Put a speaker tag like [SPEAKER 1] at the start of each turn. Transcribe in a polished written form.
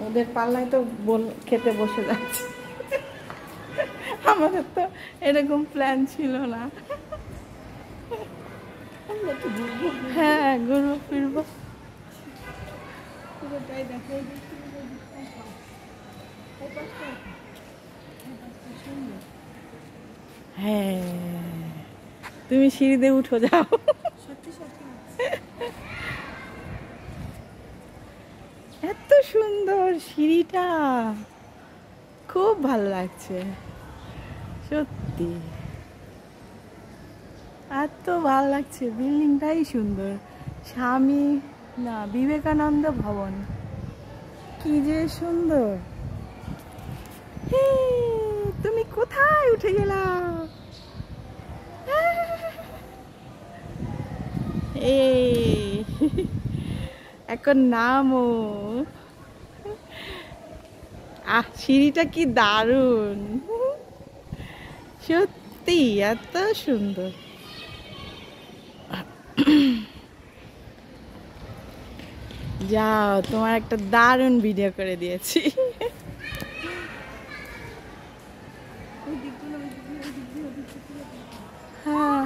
[SPEAKER 1] ওদের পাল্লায় তো খেতে বসে যাচ্ছে। আমাদের তো এরকম প্ল্যান ছিল না। হ্যাঁ, ঘুরবো ফিরবো। হ্যাঁ, তুমি সিঁড়িতে উঠো যাও। এত সুন্দর সিঁড়িটা, খুব ভালো লাগছে সত্যি, এত ভালো লাগছে। বিল্ডিংটাই সুন্দর, স্বামী না বিবেকানন্দ ভবন, কি যে সুন্দর। তুমি কোথায় উঠে গেলা? এই এখন নামো। সিঁড়িটা কি দারুণ, সত্যি এত সুন্দর। যাও, তোমার একটা দারুণ ভিডিও করে দিয়েছি। হ্যাঁ।